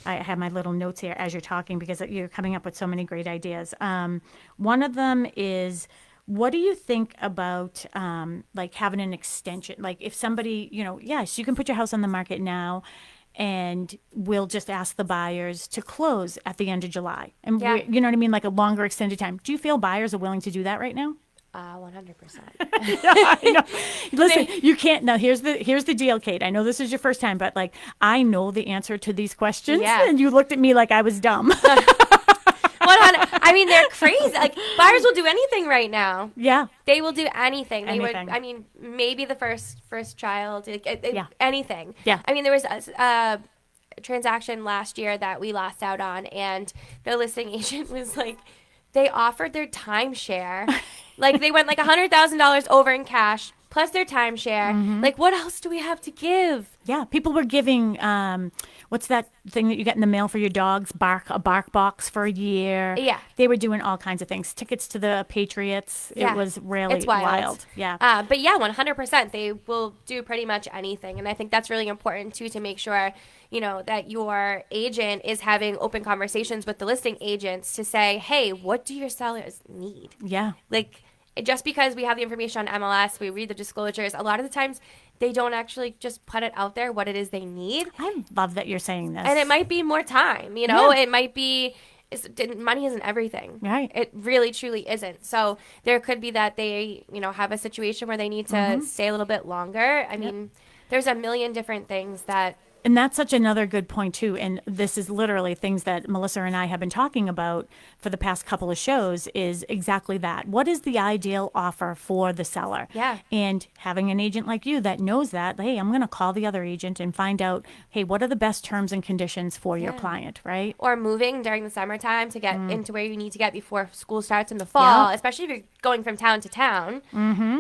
have my little notes here as you're talking because you're coming up with so many great ideas. One of them is, what do you think about like having an extension? Like if somebody, yes, you can put your house on the market now, and we'll just ask the buyers to close at the end of July. And you know what I mean? Like a longer extended time. Do you feel buyers are willing to do that right now? 100%. I know. Listen, you can't. Now, here's the deal, Kate. I know this is your first time, but like, I know the answer to these questions. Yeah. And you looked at me like I was dumb. I mean, they're crazy. Like, buyers will do anything right now. Yeah. They will do anything. They Anything. would. I mean, maybe the first child. Anything. Yeah. I mean, there was a transaction last year that we lost out on, and the listing agent was like, they offered their timeshare. Like, they went like $100,000 over in cash plus their timeshare. Like, what else do we have to give? Yeah, people were giving, what's that thing that you get in the mail for your dogs? A bark box for a year. Yeah. They were doing all kinds of things. Tickets to the Patriots. Yeah. It was really It's wild. Yeah. But yeah, 100%. They will do pretty much anything. And I think that's really important too, to make sure, that your agent is having open conversations with the listing agents to say, hey, what do your sellers need? Yeah. Like, just because we have the information on MLS, we read the disclosures, a lot of the times they don't actually just put it out there what it is they need. I love that you're saying this. And it might be more time, Yeah. It might be, money isn't everything. Right. It really, truly isn't. So there could be that they, have a situation where they need to stay a little bit longer. I mean, there's a million different things that. And that's such another good point, too. And this is literally things that Melissa and I have been talking about for the past couple of shows is exactly that. What is the ideal offer for the seller? Yeah. And having an agent like you that knows that, hey, I'm going to call the other agent and find out, hey, what are the best terms and conditions for your client, right? Or moving during the summertime to get into where you need to get before school starts in the fall, especially if you're going from town to town.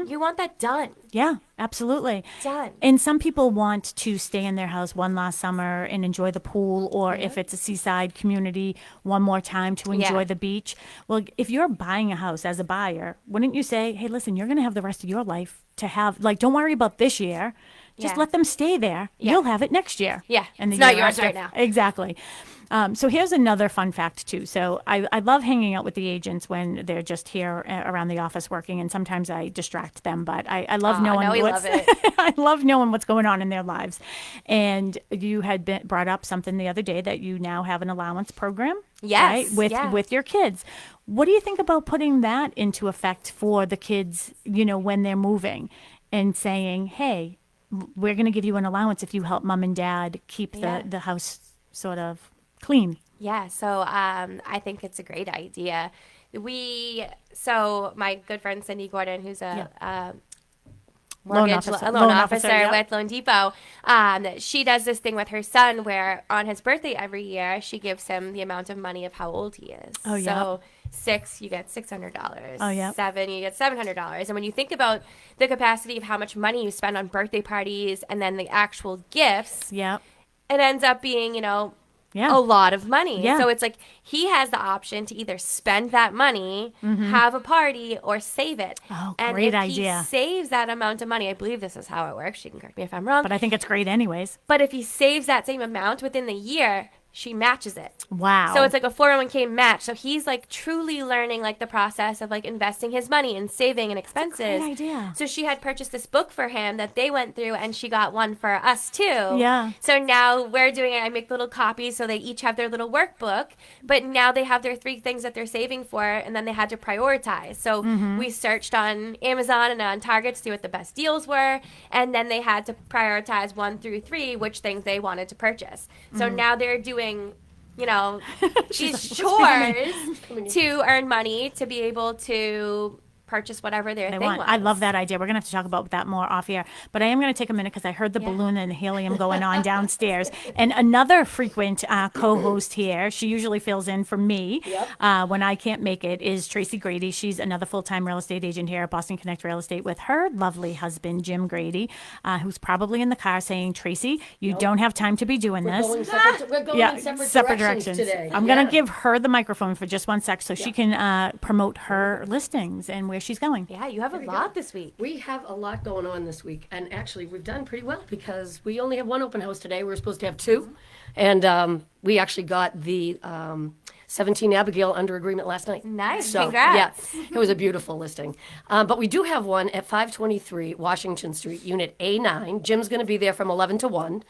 You want that done. Yeah, absolutely. Done. And some people want to stay in their house one last summer and enjoy the pool, or if it's a seaside community, one more time to enjoy the beach. Well, if you're buying a house as a buyer, wouldn't you say, hey, listen, you're going to have the rest of your life to have, don't worry about this year. Just let them stay there. You'll have it next year. Yeah. And It's not yours right now. Exactly. So here's another fun fact, too. So I love hanging out with the agents when they're just here around the office working, and sometimes I distract them, but I love knowing love it. I love knowing what's going on in their lives. And you had brought up something the other day that you now have an allowance program. Yes. Right? With your kids. What do you think about putting that into effect for the kids, when they're moving and saying, hey, we're going to give you an allowance if you help mom and dad keep the house sort of clean? Yeah, so I think it's a great idea. So my good friend Cindy Gordon, who's a loan officer with Loan Depot, she does this thing with her son where on his birthday every year she gives him the amount of money of how old he is. Oh, yeah. So 6, you get $600. Oh, yeah. 7, you get $700. And when you think about the capacity of how much money you spend on birthday parties and then the actual gifts, Yeah. it ends up being, Yeah. a lot of money. Yeah. So it's like he has the option to either spend that money, have a party, or save it. Oh, and great if idea. he saves that amount of money, I believe this is how it works. She can correct me if I'm wrong. But I think it's great anyways. But if he saves that same amount within the year, she matches it. Wow. So it's like a 401k match. So he's like truly learning like the process of like investing his money and saving and expenses. Great idea. So she had purchased this book for him that they went through, and she got one for us too. Yeah. So now we're doing it. I make little copies so they each have their little workbook, but now they have their 3 things that they're saving for, and then they had to prioritize. So we searched on Amazon and on Target to see what the best deals were, and then they had to prioritize 1 through 3 which things they wanted to purchase. So now they're doing these chores to earn money to be able to purchase whatever their they thing want. was. I love that idea. We're going to have to talk about that more off air. But I am going to take a minute because I heard the balloon and the helium going on downstairs. And another frequent co-host here, she usually fills in for me when I can't make it, is Tracy Grady. She's another full-time real estate agent here at Boston Connect Real Estate with her lovely husband, Jim Grady, who's probably in the car saying, Tracy, you don't have time to be doing this. We're going in separate directions today. I'm going to give her the microphone for just 1 sec so she can promote her listings and where she's going. Yeah, you have a lot this week. We have a lot going on this week, and actually we've done pretty well because we only have 1 open house today. We were supposed to have 2, and we actually got the 17 Abigail under agreement last night. Nice, So, congrats. Yeah, it was a beautiful listing. But we do have one at 523 Washington Street, Unit A9. Jim's going to be there from 11 to 1.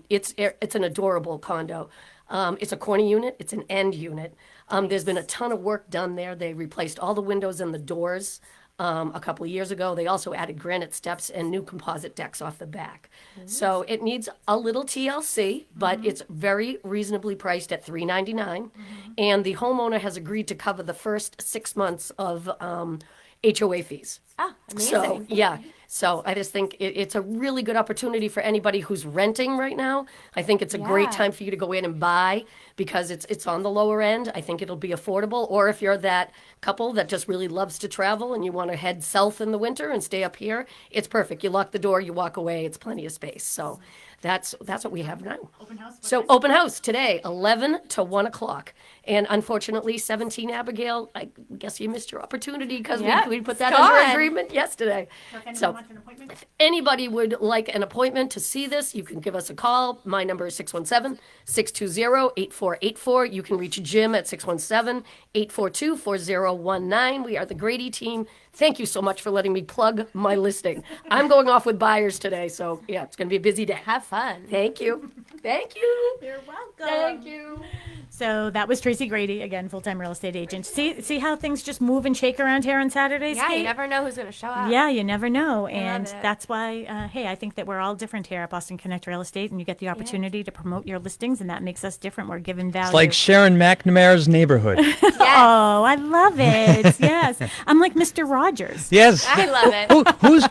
It's an adorable condo. It's a corner unit. It's an end unit. There's been a ton of work done there. They replaced all the windows and the doors a couple of years ago. They also added granite steps and new composite decks off the back. So it needs a little TLC, but it's very reasonably priced at $399. And the homeowner has agreed to cover the first 6 months of HOA fees. Oh, amazing. So, yeah. So I just think it's a really good opportunity for anybody who's renting right now. I think it's a great time for you to go in and buy because it's on the lower end. I think it'll be affordable. Or if you're that couple that just really loves to travel and you want to head south in the winter and stay up here, it's perfect. You lock the door, you walk away. It's plenty of space. So that's what we have now. So open house today, 11 to 1 o'clock. And unfortunately, 17 Abigail, I guess you missed your opportunity because Yeah, we put that it's under gone. agreement yesterday. So if anybody would like an appointment to see this, you can give us a call. My number is 617-620-8484. You can reach Jim at 617-842-4019. We are the Grady team. Thank you so much for letting me plug my listing. I'm going off with buyers today, so yeah, it's going to be a busy day. Have fun. Thank you. Thank you. You're welcome. Thank you. So that was Tracy Grady, again, full-time real estate agent. See how things just move and shake around here on Saturdays, Yeah, Kate? you never know who's going to show up. Yeah, you never know. And it. that's why, hey, I think that we're all different here at Boston Connect Real Estate, and you get the opportunity to promote your listings, and that makes us different. We're given value. It's like Sharon McNamara's neighborhood. Oh, I love it. Yes. I'm like Mr. Rogers. Yes. I love it.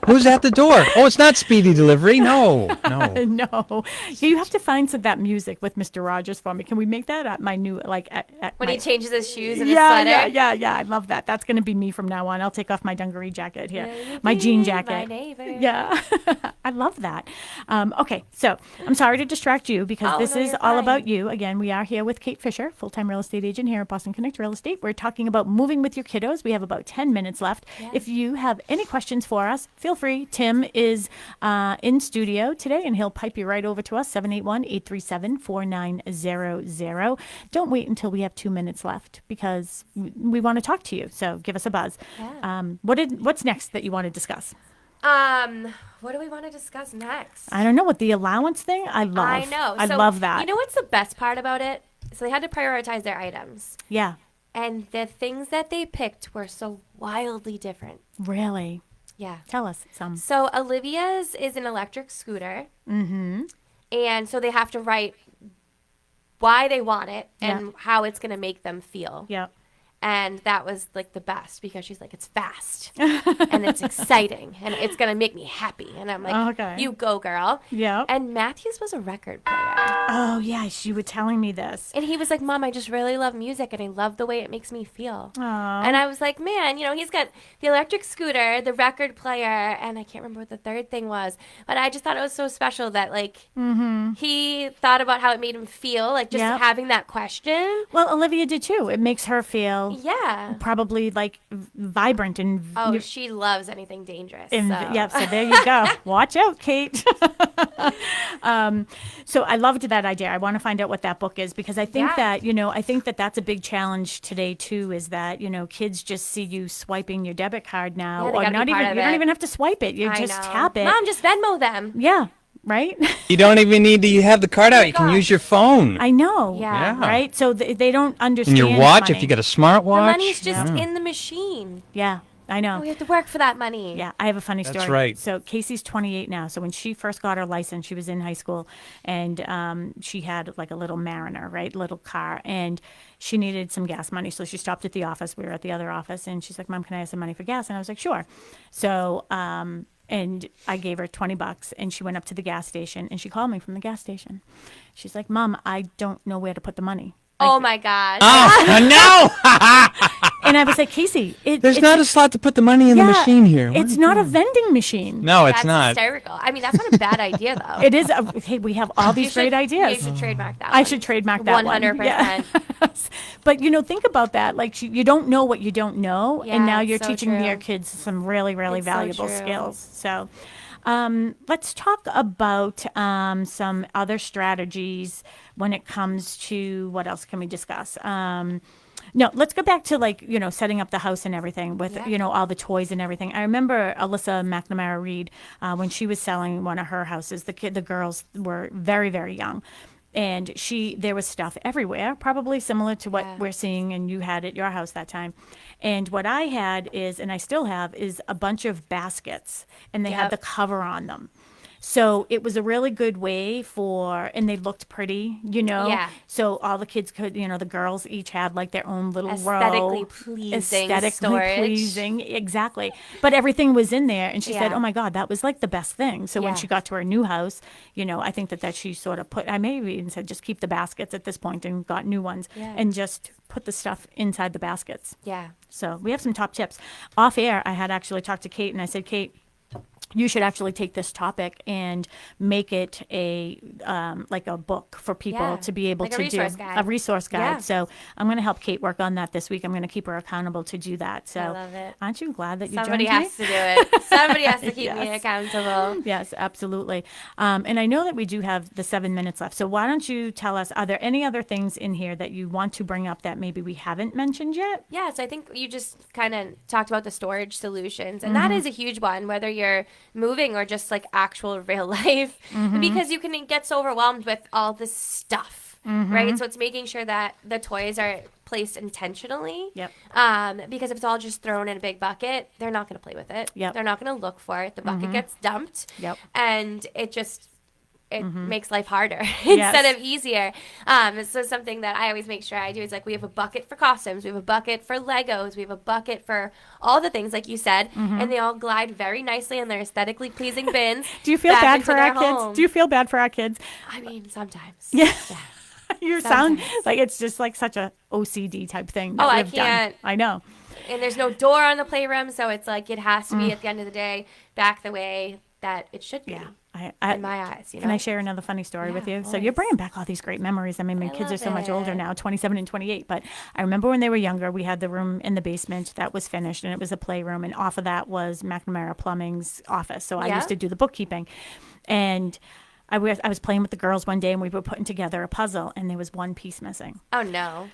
Who's at the door? Oh, it's not speedy delivery. No. No. You have to find that music with Mr. Rogers for me. Can we make that at my new, like, at When my, he changes his shoes and his sweater. yeah. I love that. That's going to be me from now on. I'll take off my dungaree jacket here, my jean My jacket. neighbor. Yeah, I love that. Okay, so I'm sorry to distract you because Oh, this no, is you're all fine. about you. Again, we are here with Kate Fisher, full-time real estate agent here at Boston Connect Real Estate. We're talking about moving with your kiddos. We have about 10 minutes left. If you have any questions for us, feel free. Tim is in studio today, and he'll pipe you right over to us, 781-837-4900. Don't wait until we have 2 minutes left because we want to talk to you. So give us a buzz. Yeah. What's next that you want to discuss? What do we want to discuss next? I don't know what the allowance thing. I love. I know. I So, love that. You know what's the best part about it? So they had to prioritize their items. Yeah. And the things that they picked were so wildly different. Really. Yeah. Tell us some. So Olivia's is an electric scooter. Mm-hmm. And so they have to write why they want it and how it's going to make them feel. Yeah. And that was like the best because she's like, it's fast and it's exciting and it's going to make me happy. And I'm like, Okay. you go, girl. Yeah. And Matthew's was a record player. Oh yes, you were telling me this. And he was like, Mom, I just really love music and I love the way it makes me feel. Aw. And I was like, man, he's got the electric scooter, the record player, and I can't remember what the third thing was. But I just thought it was so special that, like, he thought about how it made him feel, like, just Yep. having that question. Well, Olivia did too. It makes her feel Yeah. probably like vibrant and. Oh, she loves anything dangerous. And so. yeah, so there you go. Watch out, Kate. So I loved that idea. I want to find out what that book is because I think that, I think that that's a big challenge today too, is that, kids just see you swiping your debit card now, Yeah, they or gotta be not part even, of you don't it. even have to swipe it. You I just know. tap it. Mom, just Venmo them. Yeah, right? You don't even need to have the card out. You can God. use your phone. I know. Yeah. Right? So they don't And understand your watch, money. if you got a smartwatch. The money's just in the machine. Yeah, I know. We have to work for that money. Yeah, I have a funny story. That's right. So Casey's 28 now. So when she first got her license, she was in high school, and she had like a little Mariner, right, little car, and she needed some gas money. So she stopped at the office. We were at the other office, and she's like, "Mom, can I have some money for gas?" And I was like, "Sure." So and I gave her $20, and she went up to the gas station, and she called me from the gas station. She's like, "Mom, I don't know where to put the money." Oh, my gosh. Oh, no! And I was like, Casey, There's it's not a slot to put the money in the yeah, machine here. What It's are you not a doing? vending machine. No, it's That's not. hysterical. I mean, that's not a bad idea, though. It is. Hey, we have all these great ideas. You should trademark that I one. should trademark that 100%. one. Yeah. But think about that. Like you don't know what you don't know, and now Yeah, you're it's so teaching your true. kids some really, really It's so valuable true. skills. So, let's talk about some other strategies when it comes to what else can we discuss? No, let's go back to setting up the house and everything with, all the toys and everything. I remember Alyssa McNamara Reed, when she was selling one of her houses, the girls were very, very young. And there was stuff everywhere, probably similar to what we're seeing and you had at your house that time. And what I had is, and I still have, is a bunch of baskets, and they had the cover on them. So it was a really good way and they looked pretty, Yeah. So all the kids could, the girls each had like their own little Aesthetically row. pleasing storage. Pleasing, exactly. But everything was in there, and she said, Yeah. "Oh my God, that was like the best thing." So when Yeah. she got to her new house, I think that she sort of I maybe even said, just keep the baskets at this point, and got new ones, Yeah. and just put the stuff inside the baskets. Yeah. So we have some top tips. Off air, I had actually talked to Kate, and I said, Kate, you should actually take this topic and make it a like a book for people Yeah. to be able Like a to resource do guide. a resource guide. Yeah. So I'm going to help Kate work on that this week. I'm going to keep her accountable to do that. So I love it. aren't you glad that you Somebody joined has me? to do it. Somebody has to keep me Yes. accountable. Yes, absolutely. And I know that we do have the 7 minutes left. So why don't you tell us, are there any other things in here that you want to bring up that maybe we haven't mentioned yet? Yeah, so I think you just kind of talked about the storage solutions, and that is a huge one, whether you're moving or just like actual real life, because you can get so overwhelmed with all this stuff, right? So it's making sure that the toys are placed intentionally. Yep. Because if it's all just thrown in a big bucket, they're not going to play with it. Yep. They're not going to look for it. The bucket gets dumped. Yep. And it makes life harder instead of easier. So something that I always make sure I do is like we have a bucket for costumes, we have a bucket for Legos, we have a bucket for all the things like you said, and they all glide very nicely in their aesthetically pleasing bins. Do you feel back bad into for their our kids? home. Do you feel bad for our kids? I mean, sometimes. Yeah. You sound Sometimes. like it's just like such a OCD type thing. That Oh, I we've done. can't. I know. And there's no door on the playroom, so it's like it has to be at the end of the day back the way that it should be. Yeah. In my eyes, you know. Can I share another funny story with you? So you're bringing back all these great memories. I mean, my kids are so much older now, 27 and 28. But I remember when they were younger, we had the room in the basement that was finished, and it was a playroom. And off of that was McNamara Plumbing's office. So I Yeah. used to do the bookkeeping. And I was playing with the girls one day, and we were putting together a puzzle, and there was one piece missing. Oh no.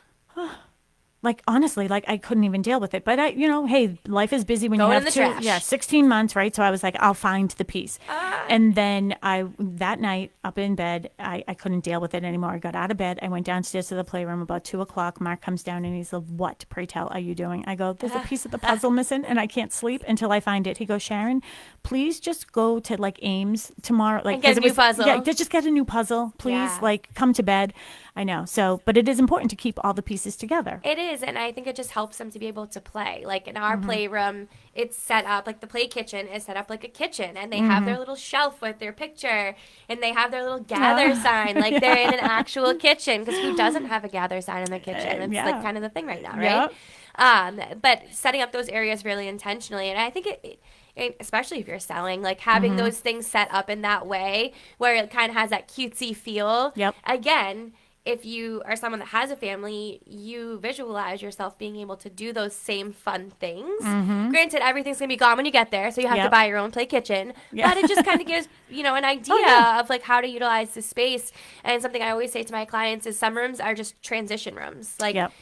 Like, honestly, like I couldn't even deal with it. But hey, life is busy when Throw you it have in the trash. 16 months, right? So I was like, I'll find the piece. And then that night up in bed, I couldn't deal with it anymore. I got out of bed. I went downstairs to the playroom about 2:00. Mark comes down and he's like, "What, pray tell, are you doing?" I go, "There's a piece of the puzzle missing and I can't sleep until I find it." He goes, "Sharon, please just go to like Ames tomorrow. Like, And get 'cause a new puzzle." Yeah, just get a new puzzle, please. Yeah. Like, come to bed." I know. So, but it is important to keep all the pieces together. It is, and I think it just helps them to be able to play. Like in our playroom, it's set up like the play kitchen is set up like a kitchen, and they have their little shelf with their picture, and they have their little gather sign, like they're in an actual kitchen. Because who doesn't have a gather sign in the kitchen? It's yeah. like kind of the thing right now, right? But setting up those areas really intentionally, and I think it especially if you're selling, like having those things set up in that way where it kind of has that cutesy feel. Yep. Again, if you are someone that has a family, you visualize yourself being able to do those same fun things. Granted, everything's going to be gone when you get there, so you have to Yep. buy your own play kitchen. Yeah. But it just kind of gives, an idea of like how to utilize the space. And something I always say to my clients is some rooms are just transition rooms. Like Yep.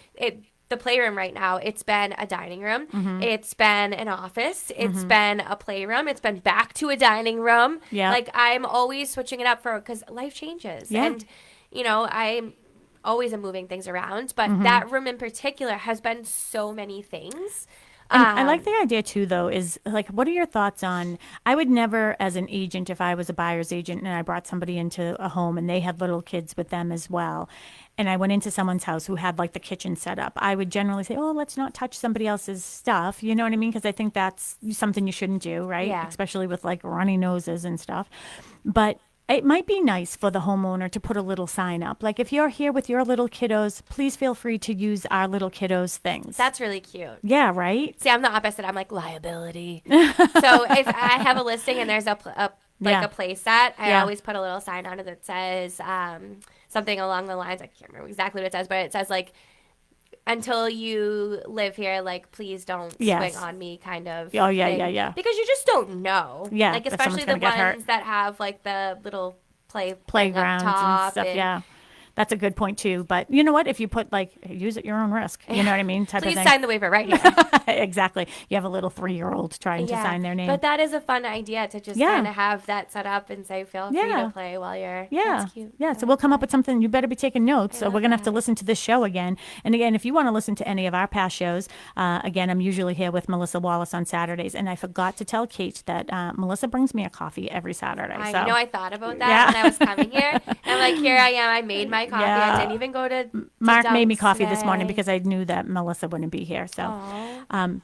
the playroom right now, it's been a dining room, it's been an office, it's been a playroom, it's been back to a dining room. Yeah. Like I'm always switching it up because life changes. Yeah. And I'm always moving things around, but that room in particular has been so many things. And I like the idea too, though, is like, what are your thoughts on, I would never, as an agent, if I was a buyer's agent and I brought somebody into a home and they had little kids with them as well, and I went into someone's house who had like the kitchen set up, I would generally say, oh, let's not touch somebody else's stuff. You know what I mean? Because I think that's something you shouldn't do, right? Yeah. Especially with like runny noses and stuff. But it might be nice for the homeowner to put a little sign up. Like, if you're here with your little kiddos, please feel free to use our little kiddos' things. That's really cute. Yeah, right? See, I'm the opposite. I'm like liability. So if I have a listing and there's a Yeah. play set, I Yeah. always put a little sign on it that says something along the lines. I can't remember exactly what it says, but it says like, until you live here, like, please don't Yes. swing on me kind of Oh, yeah, thing. yeah, yeah. Because you just don't know. Yeah, Like, if especially someone's the gonna get hurt. ones that have, like, the little Playgrounds up top and stuff. Yeah. That's a good point too. But you know what? If you put like, use at your own risk, you know what I mean? Type Please of thing. sign the waiver right here. Exactly. You have a little 3-year-old trying to sign their name. But that is a fun idea to just Yeah. kind of have that set up and say, feel free Yeah. to play while you're. Yeah. That's cute. Yeah. So we'll come up with something. You better be taking notes. So we're going to have to listen to this show again. And again, if you want to listen to any of our past shows, again, I'm usually here with Melissa Wallace on Saturdays. And I forgot to tell Kate that Melissa brings me a coffee every Saturday. I so. know I thought about that Yeah. when I was coming here. And I'm like, here I am. I made my coffee. Yeah. I didn't even go to Mark made me Dunks coffee this morning today. because I knew that Melissa wouldn't be here. So,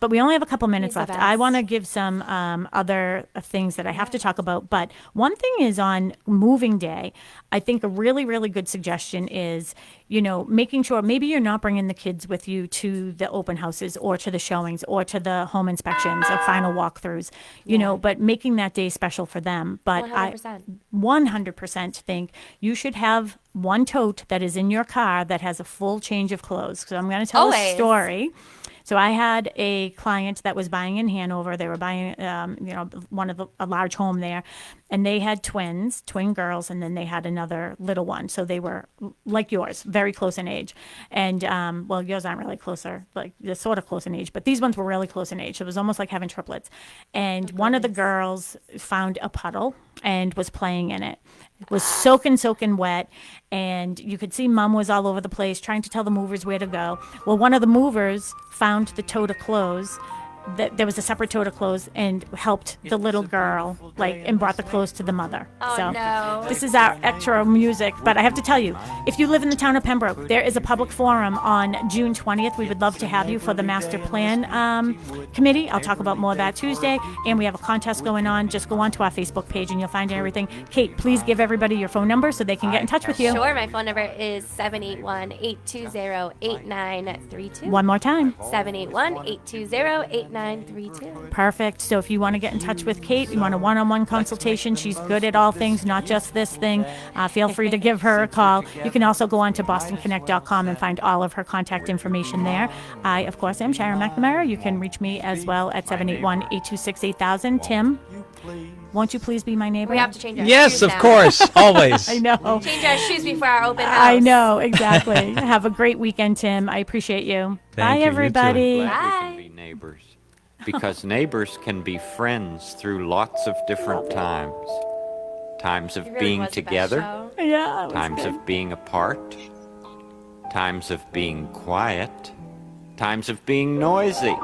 but we only have a couple minutes He's the left. I best. want to give some other things that I have to talk about. But one thing is on moving day, I think a really, really good suggestion is making sure maybe you're not bringing the kids with you to the open houses or to the showings or to the home inspections or final walkthroughs, but making that day special for them. But 100%. I 100% think you should have one tote that is in your car that has a full change of clothes. So I'm going to tell a Always. story. So I had a client that was buying in Hanover. They were buying, a large home there, and they had twin girls, and then they had another little one. So they were like yours, very close in age. And yours aren't really closer, like they're sort of close in age, but these ones were really close in age. So it was almost like having triplets. And one of the girls found a puddle and was playing in it. It was soaking wet, and you could see mom was all over the place trying to tell the movers where to go. Well, one of the movers found the tote of clothes. There was a separate tote of clothes, and helped the little girl, and brought the clothes to the mother. Oh, so no. this is our extra music. But I have to tell you, if you live in the town of Pembroke, there is a public forum on June 20th. We would love to have you for the master plan committee. I'll talk about more of that Tuesday. And we have a contest going on. Just go onto our Facebook page and you'll find everything. Kate, please give everybody your phone number so they can get in touch with you. Sure, my phone number is 781-820-8932. One more time. 781-820-8932. Perfect. So if you want to get in touch with Kate, you want a one-on-one consultation, she's good at all things, not just this thing, feel free to give her a call. You can also go on to bostonconnect.com and find all of her contact information there. I, of course, am Sharon McNamara. You can reach me as well at 781-826-8000. Tim, won't you please be my neighbor? We have to change our Yes, shoes of now. course, always. I know. Change our shoes before our open house. I know, exactly. Have a great weekend, Tim. I appreciate you. Thank Bye, you. You too. everybody. Glad we Bye. can be neighbors. Because neighbors can be friends through lots of different times. Times of It really being was the best together, show. Yeah, it was times good. of being apart, times of being quiet, times of being noisy.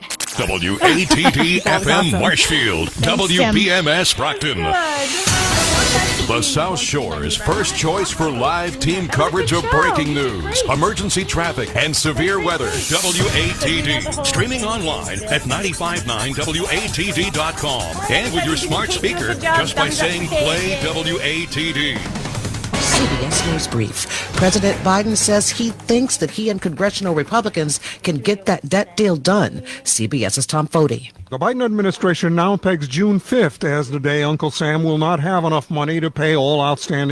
WATD FM awesome. Marshfield, Tim. WBMS Brockton. The South Shore's first choice for live team coverage of breaking news, emergency traffic, and severe weather. WATD. Streaming online at 959WATD.com. And with your smart speaker, just by saying play WATD. CBS News Brief. President Biden says he thinks that he and congressional Republicans can get that debt deal done. CBS's Tom Foti. The Biden administration now pegs June 5th as the day Uncle Sam will not have enough money to pay all outstanding